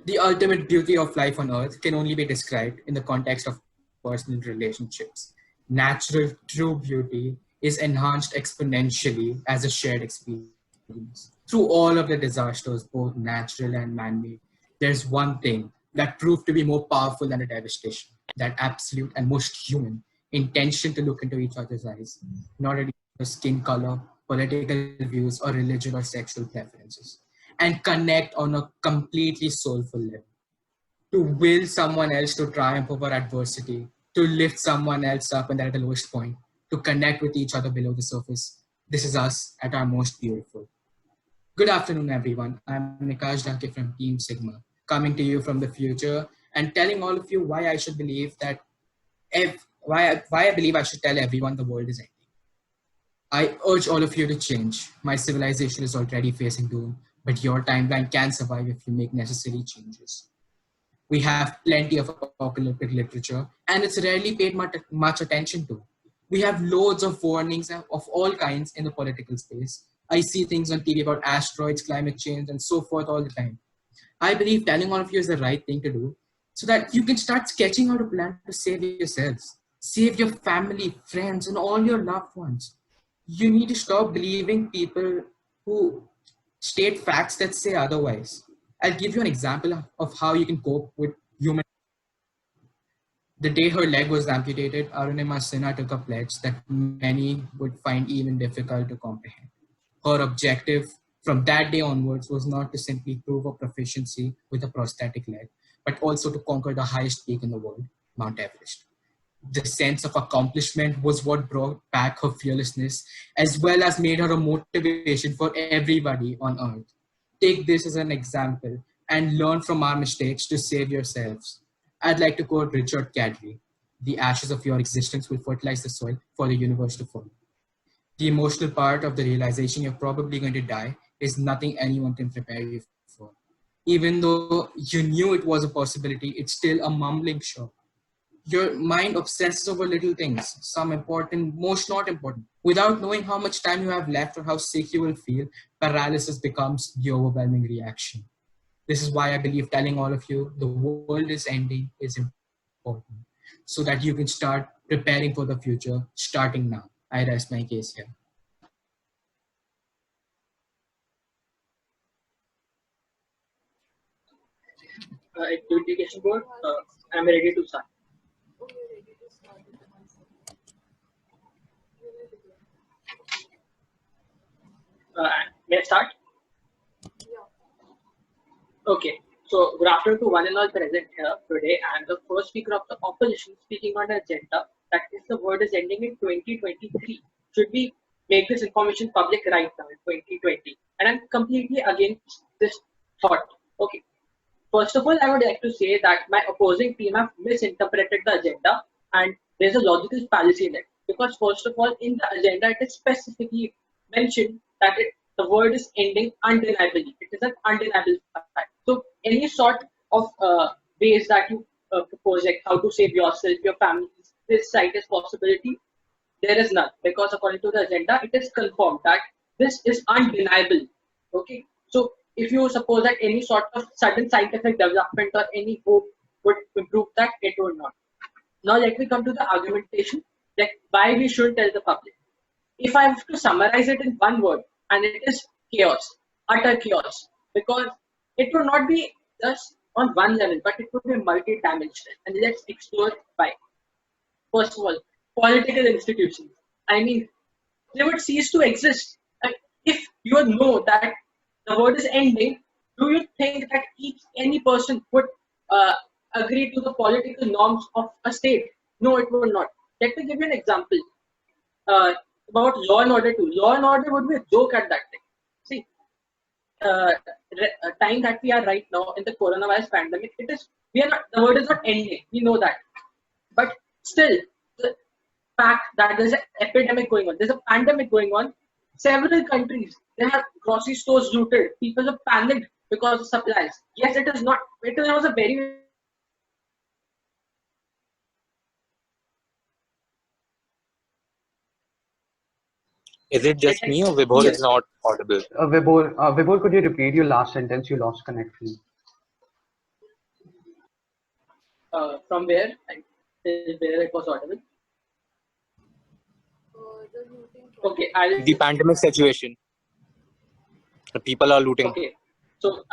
The ultimate beauty of life on Earth can only be described in the context of personal relationships. Natural, true beauty is enhanced exponentially as a shared experience. Through all of the disasters, both natural and man made, there's one thing that proved to be more powerful than the devastation, that absolute and most human intention to look into each other's eyes, not at your skin color, political views, or religion or sexual preferences, and connect on a completely soulful level. To will someone else to triumph over adversity, to lift someone else up when they're at the lowest point, to connect with each other below the surface. This is us at our most beautiful. Good afternoon, everyone. I'm Nikash Dhake from Team Sigma, coming to you from the future and telling all of you why I should believe that why I believe I should tell everyone the world is ending. I urge all of you to change. My civilization is already facing doom, but your timeline can survive if you make necessary changes. We have plenty of apocalyptic literature, and it's rarely paid much attention to. We have loads of warnings of all kinds in the political space. I see things on TV about asteroids, climate change, and so forth all the time. I believe telling all of you is the right thing to do so that you can start sketching out a plan to save yourselves, save your family, friends, and all your loved ones. You need to stop believing people who state facts that say otherwise. I'll give you an example of how you can cope with human. The day her leg was amputated, Arunima Sinha took a pledge that many would find even difficult to comprehend. Her objective from that day onwards was not to simply prove her proficiency with a prosthetic leg, but also to conquer the highest peak in the world, Mount Everest. The sense of accomplishment was what brought back her fearlessness, as well as made her a motivation for everybody on earth. Take this as an example and learn from our mistakes to save yourselves. I'd like to quote Richard Cadre: "The ashes of your existence will fertilize the soil for the universe to follow." The emotional part of the realization you're probably going to die is nothing anyone can prepare you for. Even though you knew it was a possibility, it's still a mumbling shock. Your mind obsesses over little things, some important, most not important. Without knowing how much time you have left or how sick you will feel, paralysis becomes the overwhelming reaction. This is why I believe telling all of you the world is ending is important, so that you can start preparing for the future starting now. I rest my case here. Education board. I'm ready to start. May I start? Okay. So, good afternoon to one and all present here today. I am the first speaker of the opposition speaking on the agenda that is the world is ending in 2023. Should we make this information public right now in 2020? And I'm completely against this thought. Okay. First of all, I would like to say that my opposing team have misinterpreted the agenda and there's a logical fallacy in it. Because first of all, in the agenda, it is specifically mentioned that the world is ending undeniably. It is an undeniable fact. So any sort of ways that you propose, like how to save yourself, your family, this slightest possibility, there is none. Because according to the agenda, it is confirmed that this is undeniable. Okay. So if you suppose that any sort of sudden scientific development or any hope would improve that, it would not. Now let me come to the argumentation, like why we should tell the public. If I have to summarize it in one word, and it is chaos, utter chaos, because it would not be just on one level, but it would be multi-dimensional. And let's explore why. First of all, political institutions. I mean, they would cease to exist. Like, if you know that the world is ending, do you think that any person would uh, agree to the political norms of a state? No, it would not. Let me give you an example uh, about Law and Order 2. Law and Order would be a joke at that time. See, time that we are right now in the coronavirus pandemic, it is we are not the world is not ending. We know that, but still, the fact that there's an epidemic going on, there's a pandemic going on. Several countries they have grocery stores looted. People are panicked because of supplies. Yes, it is not. It was a very Is it just me or Vibhor is yes. not audible? Vibhor, could you repeat your last sentence? You lost connection. from where? Where it was audible. The looting Okay, I'll. The pandemic situation. The people are looting. Okay, so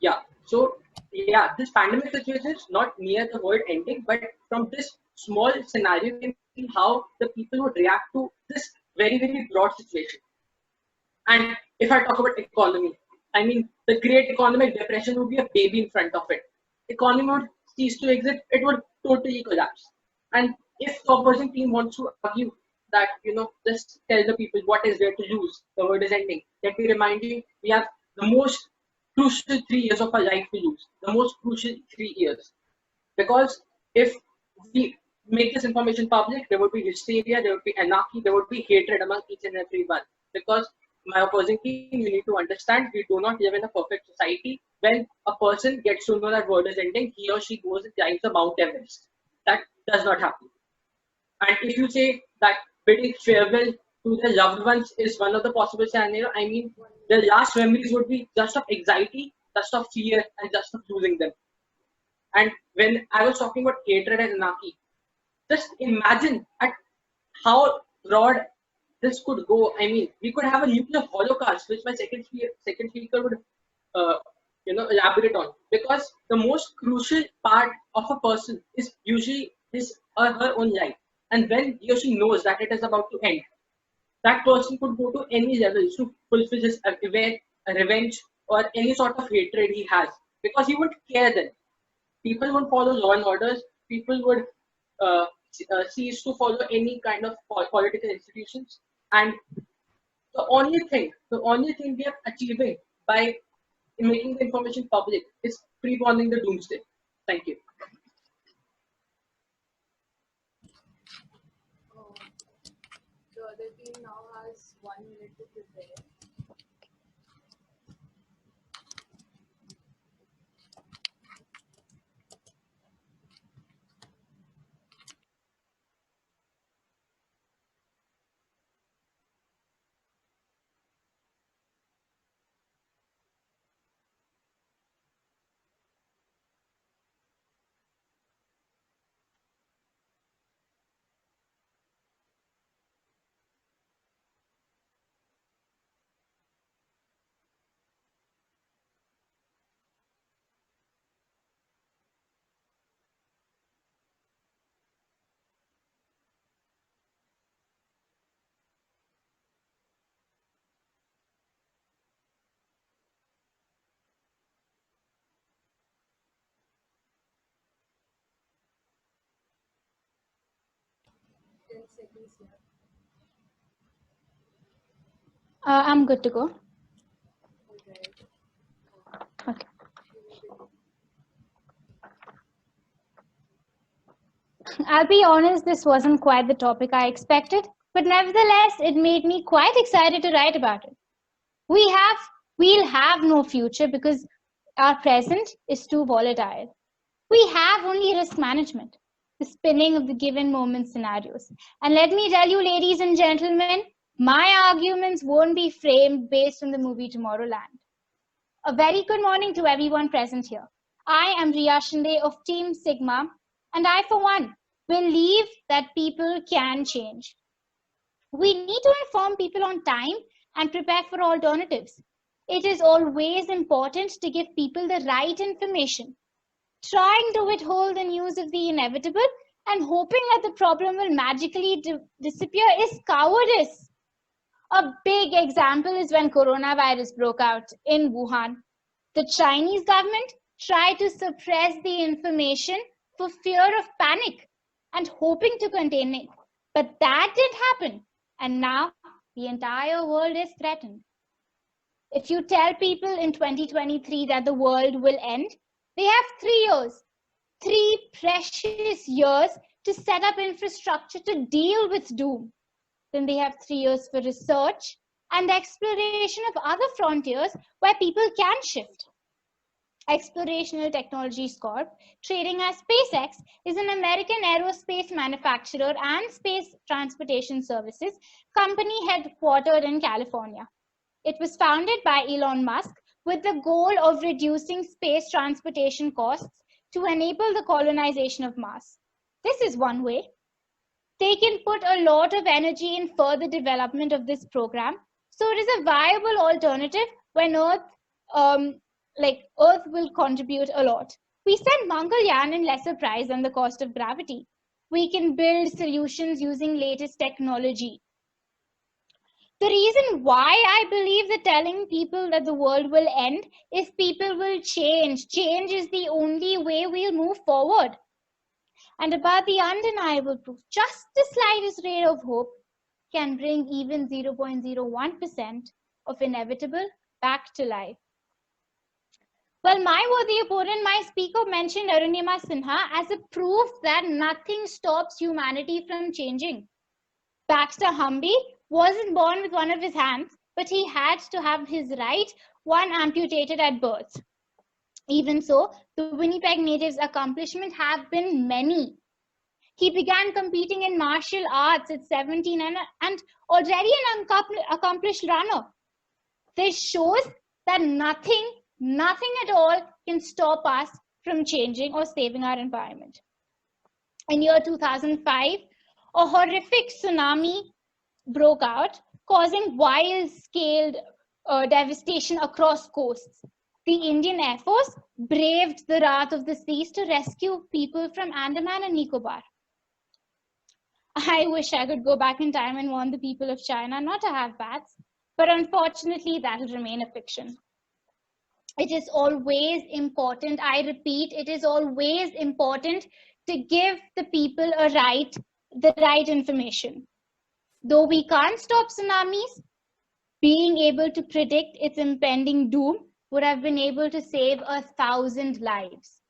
yeah, so yeah, this pandemic situation is not near the world ending, but from this small scenario, you can see how the people would react to this very, very broad situation. And if I talk about economy, I mean, the Great Economic Depression would be a baby in front of it. Economy would cease to exist; it would totally collapse. And if the opposing team wants to argue that, just tell the people what is there to lose, the world is ending. Let me remind you, we have the most crucial 3 years of our life to lose. The most crucial 3 years. Because if we make this information public, there would be hysteria, there would be anarchy, there would be hatred among each and every one. Because my opposing team, you need to understand, we do not live in a perfect society. When a person gets to know that world is ending, he or she goes and climbs the Mount Everest. That does not happen. And if you say that bidding farewell to the loved ones is one of the possible scenarios, I mean, the last memories would be just of anxiety, just of fear, and just of losing them. And when I was talking about hatred and anarchy, just imagine at how broad this could go. I mean, we could have a nuclear holocaust, which my second speaker would, elaborate on. Because the most crucial part of a person is usually his or her own life. And when he or she knows that it is about to end, that person could go to any level to fulfill his revenge or any sort of hatred he has. Because he wouldn't care then. People would follow law and orders. People would cease to follow any kind of political institutions. And the only thing we are achieving by making the information public is pre-warning the doomsday. Thank you. The other team now has 1 minute to prepare. I'm good to go. Okay. I'll be honest, this wasn't quite the topic I expected, but nevertheless, it made me quite excited to write about it. We'll have no future because our present is too volatile. We have only risk management, the spinning of the given moment scenarios. And let me tell you, ladies and gentlemen, my arguments won't be framed based on the movie Tomorrowland. A very good morning to everyone present here. I am Riya Shinde of Team Sigma, and I, for one, believe that people can change. We need to inform people on time and prepare for alternatives. It is always important to give people the right information. Trying to withhold the news of the inevitable and hoping that the problem will magically disappear is cowardice. A big example is when coronavirus broke out in Wuhan. The Chinese government tried to suppress the information for fear of panic and hoping to contain it. But that didn't happen. And now the entire world is threatened. If you tell people in 2023 that the world will end, they have 3 years, 3 precious years to set up infrastructure to deal with doom. Then they have 3 years for research and exploration of other frontiers where people can shift. Explorational Technologies Corp, trading as SpaceX, is an American aerospace manufacturer and space transportation services company headquartered in California. It was founded by Elon Musk with the goal of reducing space transportation costs to enable the colonization of Mars. This is one way. They can put a lot of energy in further development of this program. So it is a viable alternative when Earth will contribute a lot. We send Mangalyaan in lesser price than the cost of gravity. We can build solutions using latest technology. The reason why I believe that telling people that the world will end is people will change. Change is the only way we'll move forward. And about the undeniable proof, just the slightest ray of hope can bring even 0.01% of inevitable back to life. Well, my worthy opponent, my speaker, mentioned Arunima Sinha as a proof that nothing stops humanity from changing. Baxter Humby wasn't born with one of his hands, but he had to have his right one amputated at birth. Even so, the Winnipeg native's accomplishments have been many. He began competing in martial arts at 17 and already an accomplished runner. This shows that nothing at all can stop us from changing or saving our environment. In year 2005, a horrific tsunami broke out, causing wild-scale devastation across coasts. The Indian Air Force braved the wrath of the seas to rescue people from Andaman and Nicobar. I wish I could go back in time and warn the people of China not to have bats, but unfortunately that will remain a fiction. It is always important, I repeat, it is always important to give the people the right information. Though we can't stop tsunamis, being able to predict its impending doom would have been able to save 1,000 lives.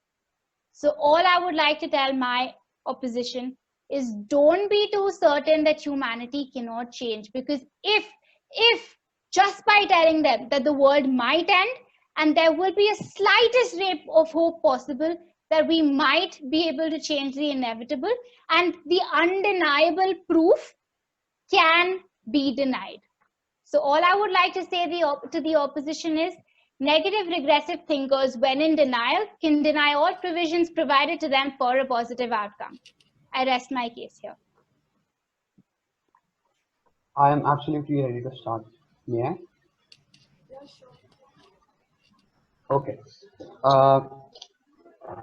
So all I would like to tell my opposition is don't be too certain that humanity cannot change, because if just by telling them that the world might end and there will be a slightest ray of hope possible that we might be able to change the inevitable, and the undeniable proof can be denied. So all I would like to say to the opposition is negative regressive thinkers, when in denial, can deny all provisions provided to them for a positive outcome. I rest my case here. I am absolutely ready to start. May I? Yeah, sure. Okay.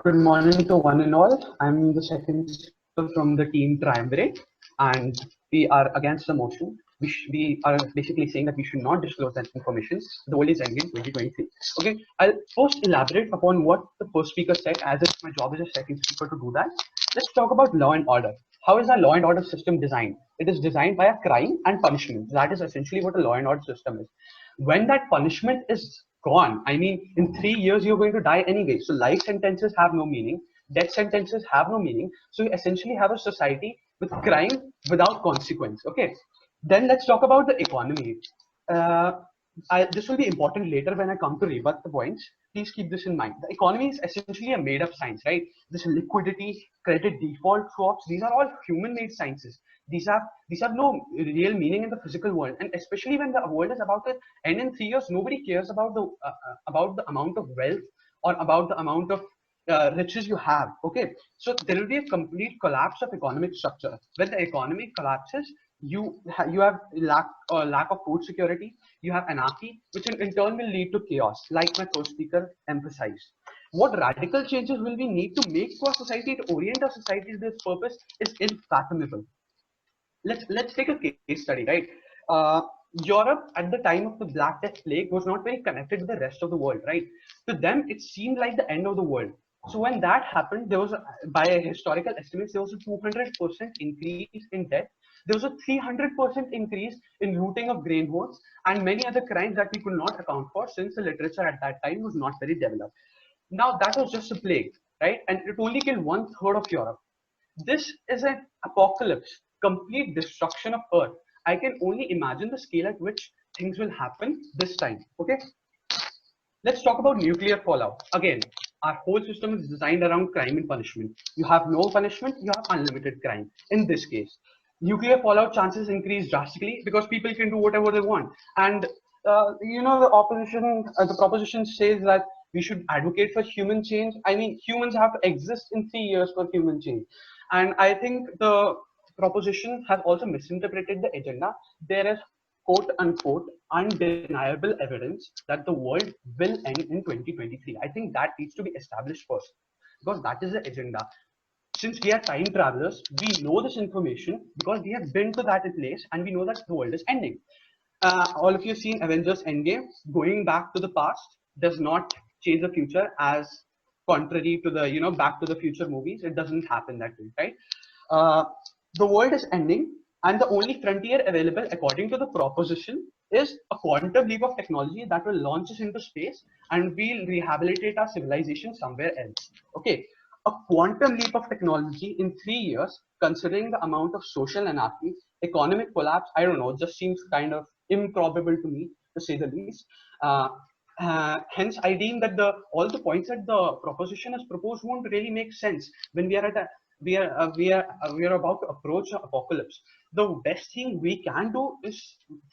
Good morning to one and all. I'm the second speaker from the team Triumvirate, and we are against the motion. We are basically saying that we should not disclose that information. The world is ending in 2023. Okay, I'll first elaborate upon what the first speaker said, as it's my job as a second speaker to do that. Let's talk about law and order. How is our law and order system designed? It is designed by a crime and punishment. That is essentially what a law and order system is. When that punishment is gone, I mean, in 3 years you're going to die anyway. So life sentences have no meaning. Death sentences have no meaning. So you essentially have a society with crime without consequence. Okay. Then let's talk about the economy. This will be important later when I come to rebut the points. Please keep this in mind. The economy is essentially a made-up science, right? This liquidity, credit default swaps, these are all human-made sciences. These have no real meaning in the physical world, and especially when the world is about to end in 3 years, nobody cares about the amount of wealth or about the amount of riches you have. Okay, so there will be a complete collapse of economic structure. When the economy collapses, you have lack of food security, you have anarchy, which in turn will lead to chaos, like my first speaker emphasized. What radical changes will we need to make to our society to orient our society to this purpose is unfathomable. Let's take a case study, right? Europe at the time of the Black Death plague was not very connected to the rest of the world, right? To them, it seemed like the end of the world. So when that happened, there was, by historical estimates, there was a 200% increase in death. There was a 300% increase in looting of grain hoards and many other crimes that we could not account for, since the literature at that time was not very developed. Now that was just a plague, right? And it only killed 1/3 of Europe. This is an apocalypse, complete destruction of Earth. I can only imagine the scale at which things will happen this time. Okay, let's talk about nuclear fallout. Again, our whole system is designed around crime and punishment. You have no punishment, you have unlimited crime. In this case, nuclear fallout chances increase drastically because people can do whatever they want. And the proposition says that we should advocate for human change. I mean, humans have to exist in 3 years for human change. And I think the proposition has also misinterpreted the agenda. There is quote unquote undeniable evidence that the world will end in 2023. I think that needs to be established first, because that is the agenda. Since we are time travelers, we know this information because we have been to that place and we know that the world is ending. All of you have seen Avengers Endgame. Going back to the past does not change the future, as contrary to the Back to the Future movies. It doesn't happen that way, right? The world is ending, and the only frontier available, according to the proposition, is a quantum leap of technology that will launch us into space, and we'll rehabilitate our civilization somewhere else. Okay, a quantum leap of technology in 3 years, considering the amount of social anarchy, economic collapse, I don't know, just seems kind of improbable to me, to say the least. Hence, I deem that all the points that the proposition has proposed won't really make sense when we are at a we are about to approach an apocalypse. The best thing we can do is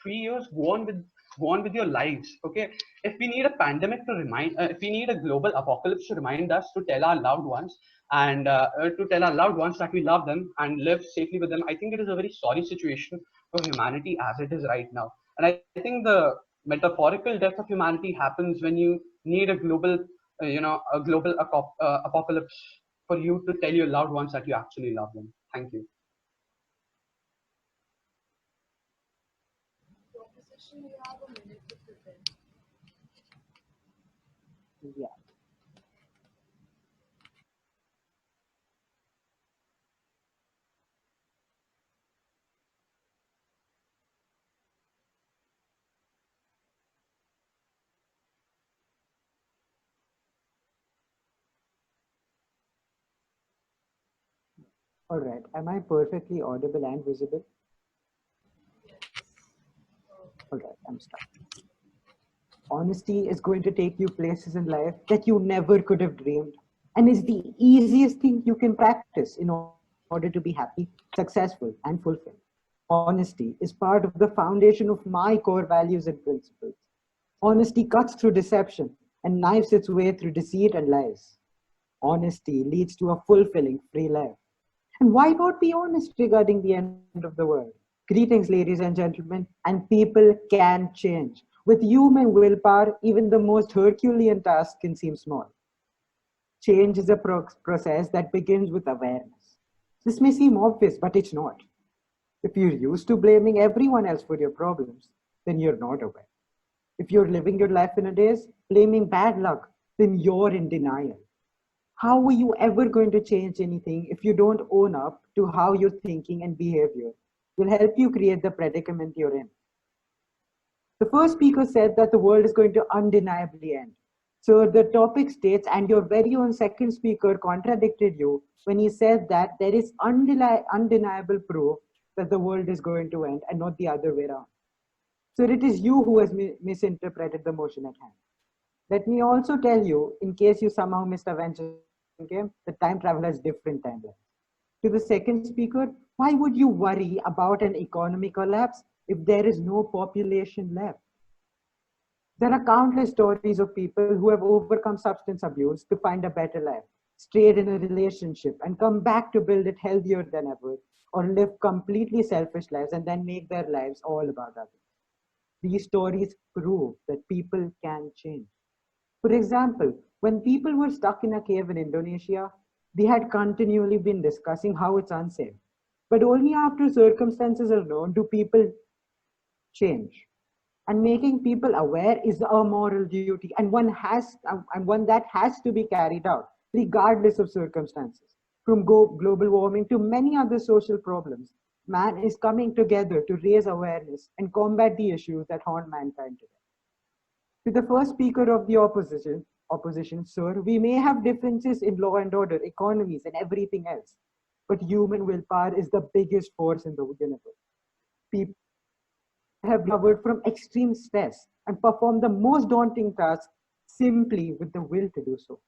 3 years go on with your lives. Okay, if we need a pandemic to remind, if we need a global apocalypse to remind us to tell our loved ones and that we love them and live safely with them, I think it is a very sorry situation for humanity as it is right now. And I think the metaphorical death of humanity happens when you need a global, apocalypse for you to tell your loved ones that you actually love them. Thank you. Proposition, you have a minute to present. Yeah. All right. Am I perfectly audible and visible? All right. I'm starting. Honesty is going to take you places in life that you never could have dreamed, and is the easiest thing you can practice in order to be happy, successful, and fulfilled. Honesty is part of the foundation of my core values and principles. Honesty cuts through deception and knives its way through deceit and lies. Honesty leads to a fulfilling, free life. And why not be honest regarding the end of the world? Greetings, ladies and gentlemen, and people can change. With human willpower, even the most Herculean task can seem small. Change is a process that begins with awareness. This may seem obvious, but it's not. If you're used to blaming everyone else for your problems, then you're not aware. If you're living your life in a daze, blaming bad luck, then you're in denial. How are you ever going to change anything if you don't own up to how your thinking and behavior will help you create the predicament you're in? The first speaker said that the world is going to undeniably end. So the topic states, and your very own second speaker contradicted you when he said that there is undeniable proof that the world is going to end and not the other way around. So it is you who has misinterpreted the motion at hand. Let me also tell you, in case you somehow missed Avengers Endgame, the time travel has different timelines. To the second speaker, why would you worry about an economic collapse if there is no population left? There are countless stories of people who have overcome substance abuse to find a better life, stayed in a relationship and come back to build it healthier than ever, or live completely selfish lives and then make their lives all about others. These stories prove that people can change. For example, when people were stuck in a cave in Indonesia, they had continually been discussing how it's unsafe. But only after circumstances are known do people change. And making people aware is a moral duty, and one that has to be carried out, regardless of circumstances. From global warming to many other social problems, man is coming together to raise awareness and combat the issues that haunt mankind today. To the first speaker of the opposition, sir, we may have differences in law and order, economies, and everything else, but human willpower is the biggest force in the universe. People have recovered from extreme stress and performed the most daunting tasks simply with the will to do so.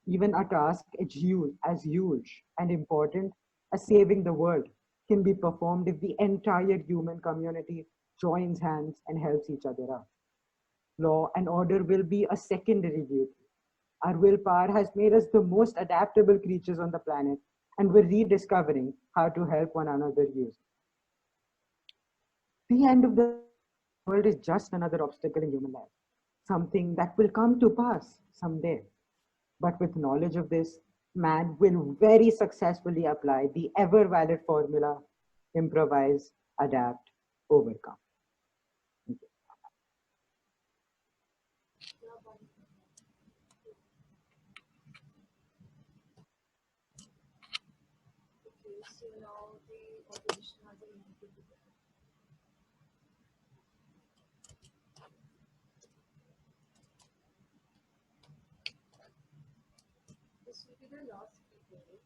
Even a task as huge and important as saving the world can be performed if the entire human community joins hands and helps each other out. Law and order will be a secondary duty. Our willpower has made us the most adaptable creatures on the planet, and we're rediscovering how to help one another use it. The end of the world is just another obstacle in human life, something that will come to pass someday. But with knowledge of this, man will very successfully apply the ever valid formula: improvise, adapt, overcome. Okay, so now the opposition has a link to the This will be the last speaker, right?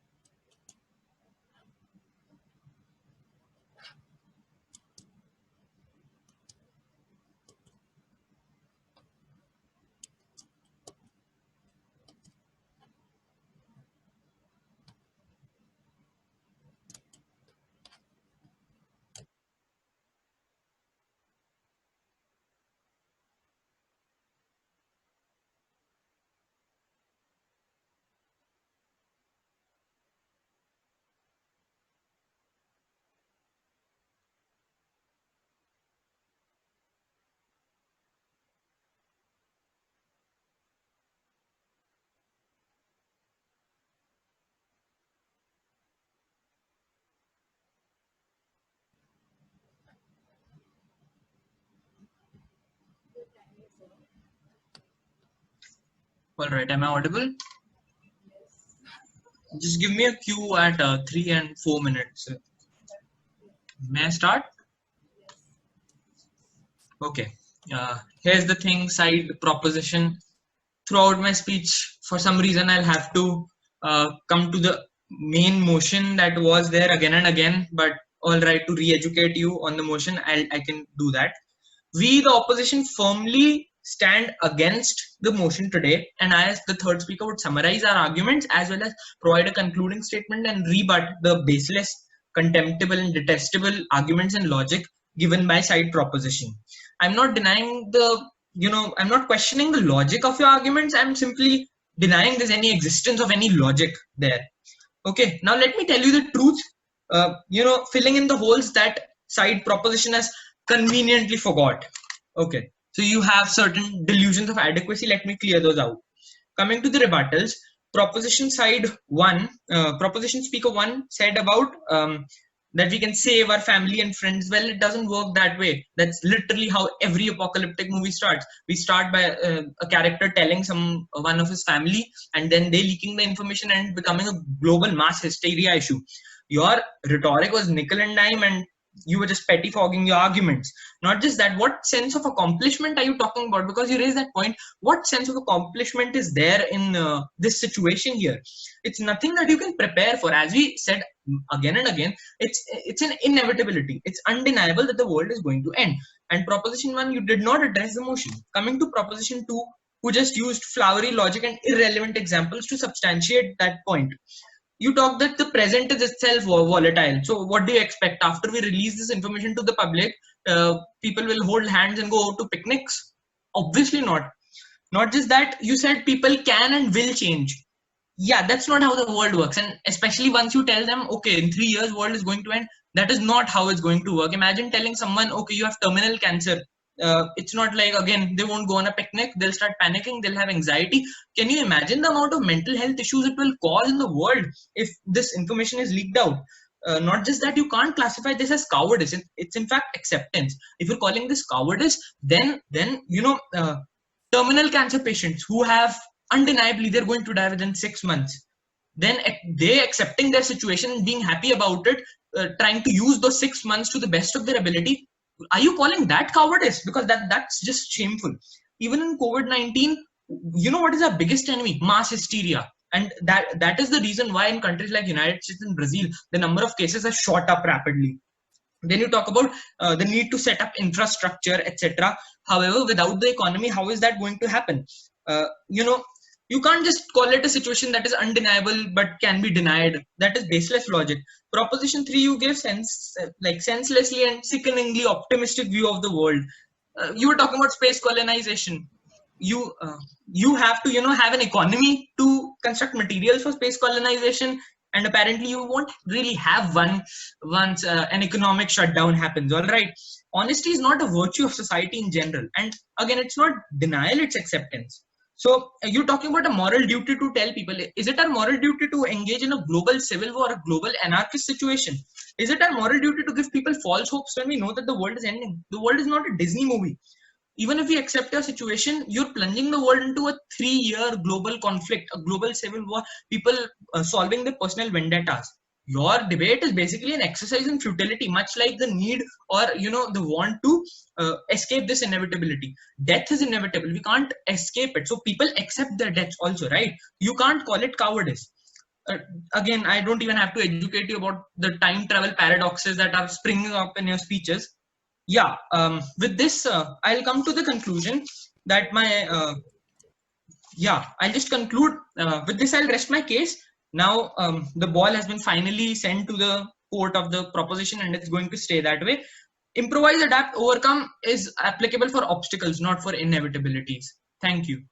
Your time is up. All right, am I audible? Yes. Just give me a cue at 3 and 4 minutes. May I start? Yes. Okay. Here's the thing, side proposition. Throughout my speech, for some reason, I'll have to come to the main motion that was there again and again. But all right, to re-educate you on the motion, I can do that. We, the opposition, firmly stand against the motion today, and I, as the third speaker, would summarize our arguments as well as provide a concluding statement and rebut the baseless, contemptible, and detestable arguments and logic given by side proposition. I'm not denying I'm not questioning the logic of your arguments. I'm simply denying there's any existence of any logic there. Okay, now let me tell you the truth. Filling in the holes that side proposition has conveniently forgot. Okay, so you have certain delusions of adequacy. Let me clear those out. Coming to the rebuttals, proposition speaker one said about that we can save our family and friends. Well, it doesn't work that way. That's literally how every apocalyptic movie starts. We start by a character telling one of his family, and then they leaking the information and becoming a global mass hysteria issue. Your rhetoric was nickel and dime, and you were just pettifogging your arguments. Not just that, what sense of accomplishment are you talking about? Because you raised that point, what sense of accomplishment is there in this situation here? It's nothing that you can prepare for. As we said again and again, it's an inevitability. It's undeniable that the world is going to end. And proposition one, you did not address the motion. Coming to proposition two, who just used flowery logic and irrelevant examples to substantiate that point. You talk that the present is itself volatile. So what do you expect? After we release this information to the public, people will hold hands and go out to picnics? Obviously not. Not just that, you said people can and will change. Yeah, that's not how the world works. And especially once you tell them, okay, in 3 years, world is going to end. That is not how it's going to work. Imagine telling someone, okay, you have terminal cancer. It's not like, again, they won't go on a picnic. They'll start panicking. They'll have anxiety. Can you imagine the amount of mental health issues it will cause in the world if this information is leaked out? Not just that, you can't classify this as cowardice. It's in fact acceptance. If you're calling this cowardice, then terminal cancer patients who have undeniably they're going to die within 6 months, then they accepting their situation and being happy about it, trying to use those 6 months to the best of their ability. Are you calling that cowardice? Because that's just shameful. Even in COVID-19, you know what is our biggest enemy? Mass hysteria. And that is the reason why in countries like United States and Brazil, the number of cases has shot up rapidly. Then you talk about the need to set up infrastructure, etc. However, without the economy, how is that going to happen? You can't just call it a situation that is undeniable but can be denied. That is baseless logic. Proposition 3, you give senselessly and sickeningly optimistic view of the world. You were talking about space colonization. you have to have an economy to construct materials for space colonization, and apparently you won't really have one once an economic shutdown happens. All right, honesty is not a virtue of society in general, and again, it's not denial, it's acceptance. So you're talking about a moral duty to tell people. Is it our moral duty to engage in a global civil war, a global anarchist situation? Is it our moral duty to give people false hopes when we know that the world is ending? The world is not a Disney movie. Even if we accept your situation, you're plunging the world into a 3-year global conflict, a global civil war, people solving their personal vendettas. Your debate is basically an exercise in futility, much like the need or the want to escape this inevitability. Death is inevitable. We can't escape it. So people accept their deaths also, right? You can't call it cowardice. Again, I don't even have to educate you about the time travel paradoxes that are springing up in your speeches. Yeah, with this, I'll come to the conclusion that I'll just conclude. With this, I'll rest my case. Now, the ball has been finally sent to the court of the proposition, and it's going to stay that way. Improvise, adapt, overcome is applicable for obstacles, not for inevitabilities. Thank you.